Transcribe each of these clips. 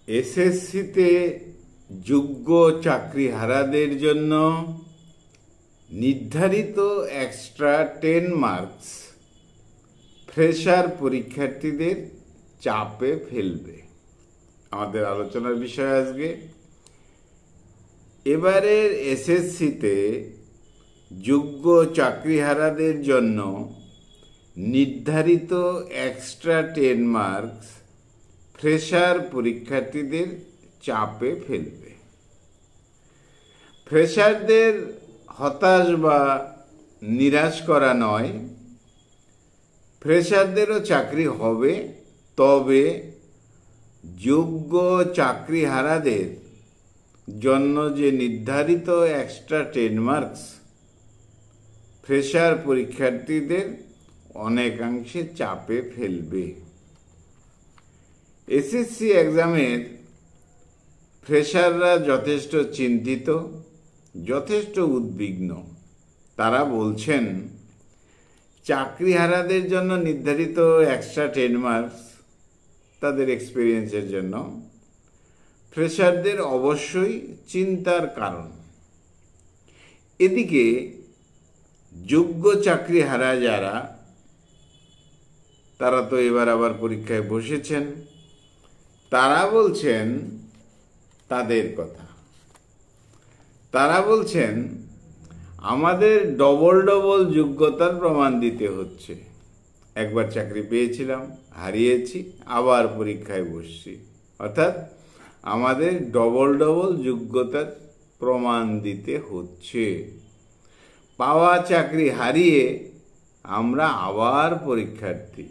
এসএসসিতে যোগ্য চাকরিহারাদের জন্য নির্ধারিত এক্সট্রা 10 মার্কস ফ্রেশার পরীক্ষার্থীদের চাপে ফেলবে। আমাদের আলোচনার বিষয় আজকে এবারের এসএসসিতে যোগ্য চাকরিহারাদের জন্য নির্ধারিত এক্সট্রা 10 মার্কস ফ্রেশার পরীক্ষার্থীদের চাপে ফেলবে। ফ্রেশারদের হতাশ বা নিরাশ করা নয়, ফ্রেশারদেরও চাকরি হবে, তবে যোগ্য চাকরিহারাদের জন্য যে নির্ধারিত এক্সট্রা 10 মার্কস ফ্রেশার পরীক্ষার্থীদের অনেকাংশে চাপে ফেলবে। এসএসসি এক্সামের ফ্রেশাররা যথেষ্ট চিন্তিত, যথেষ্ট উদ্বিগ্ন। তারা বলছেন চাকরিহারাদের জন্য নির্ধারিত এক্সট্রা 10 মার্কস তাদের এক্সপিরিয়েন্সের জন্য ফ্রেশারদের অবশ্যই চিন্তার কারণ। এদিকে যোগ্য চাকরিহারা যারা, তারা তো এবার আবার পরীক্ষায় বসেছেন, তারা বলছেন তাদের কথা। তারা বলছেন আমাদের ডবল ডবল যোগ্যতার প্রমাণ দিতে হচ্ছে। একবার চাকরি পেয়েছিলাম, হারিয়েছি, আবার পরীক্ষায় বসছি, অর্থাৎ আমাদের ডবল ডবল যোগ্যতার প্রমাণ দিতে হচ্ছে। পাওয়া চাকরি হারিয়ে আমরা আবার পরীক্ষার্থী,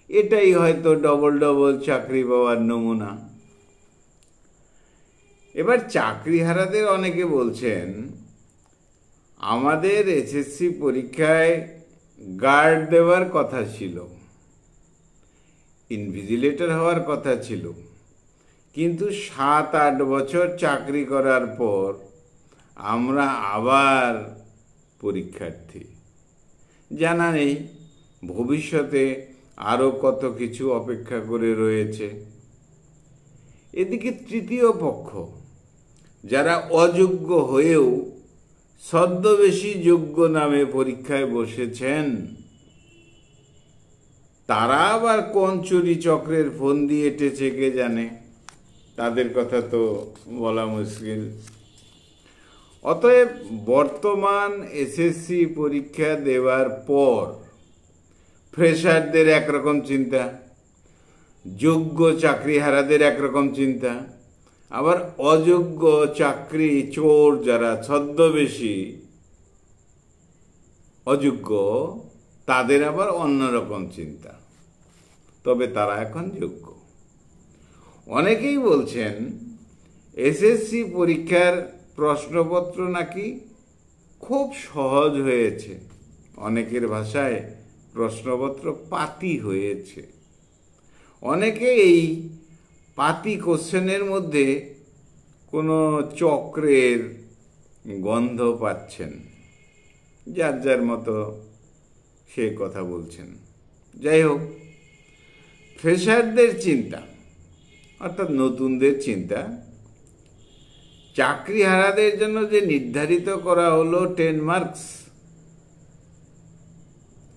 এটাই হয়তো ডবল ডবল চাকরি পাওয়ার নমুনা। এবার চাকরিহারাদের অনেকে বলছেন আমাদের এসএসসি পরীক্ষায় গার্ড দেওয়ার কথা ছিল, ইনভিজিলেটর হওয়ার কথা ছিল, কিন্তু 7-8 বছর চাকরি করার পর আমরা আবার পরীক্ষার্থী। জানা নেই ভবিষ্যতে আরও কত কিছু অপেক্ষা করে রয়েছে। এদিকে তৃতীয় পক্ষ যারা অযোগ্য হয়েও ছদ্মবেশী যোগ্য নামে পরীক্ষায় বসেছেন, তারা আবার কোন চুরি চক্রের ফন্দি এঁটেছে কে জানে, তাদের কথা তো বলা মুশকিল। অতএব বর্তমান এসএসসি পরীক্ষা দেওয়ার পর ফ্রেশারদের একরকম চিন্তা, যোগ্য চাকরিহারাদের একরকম চিন্তা, আবার অযোগ্য চাকরি চোর যারা ছদ্মবেশী অযোগ্য, তাদের আবার অন্যরকম চিন্তা। তবে তারা এখন যোগ্য। অনেকেই বলছেন এসএসসি পরীক্ষার প্রশ্নপত্র নাকি খুব সহজ হয়েছে, অনেকের ভাষায় প্রশ্নপত্র পাতি হয়েছে। অনেকে এই পাতি কোশ্চেনের মধ্যে কোনো চক্রের গন্ধ পাচ্ছেন, যার যার মতো সে কথা বলছেন। যাই হোক, ফ্রেশারদের চিন্তা অর্থাৎ নতুনদের চিন্তা, চাকরিহারাদের জন্য যে নির্ধারিত করা হলো 10 মার্কস,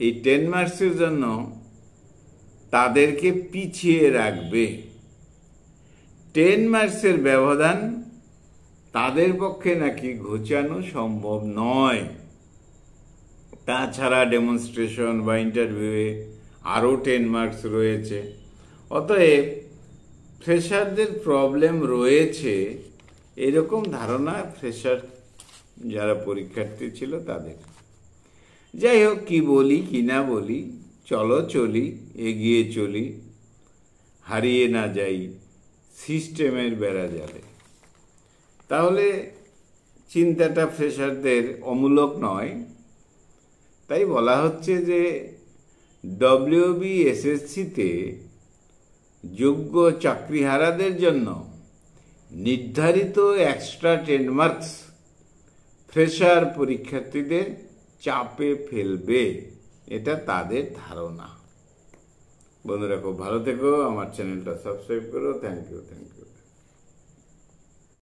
এই 10 মার্কসের জন্য তাদেরকে পিছিয়ে রাখবে। 10 মার্কসের ব্যবধান তাদের পক্ষে নাকি ঘোচানো সম্ভব নয়। তাছাড়া ডেমনস্ট্রেশন বা ইন্টারভিউয়ে আরও 10 মার্কস রয়েছে। অতএব ফ্রেশারদের প্রবলেম রয়েছে, এরকম ধারণা ফ্রেশার যারা পরীক্ষার্থী ছিল তাদের। যাই হোক, কি বলি কি না বলি, চলো চলি, এগিয়ে চলি, হারিয়ে না যাই সিস্টেমের বেড়াজালে। তাহলে চিন্তাটা ফ্রেশারদের অমূলক নয়। তাই বলা হচ্ছে যে ডব্লিউবিএসএসসিতে যোগ্য চাকরিহারাদের জন্য নির্ধারিত এক্সট্রা 10 মার্কস ফ্রেশার পরীক্ষার্থীদের চাপে ফেলবে, এটা তাদের ধারণা। বন্ধুরা খুব ভালো থেকো, আমার চ্যানেলটা সাবস্ক্রাইব করো। Thank you.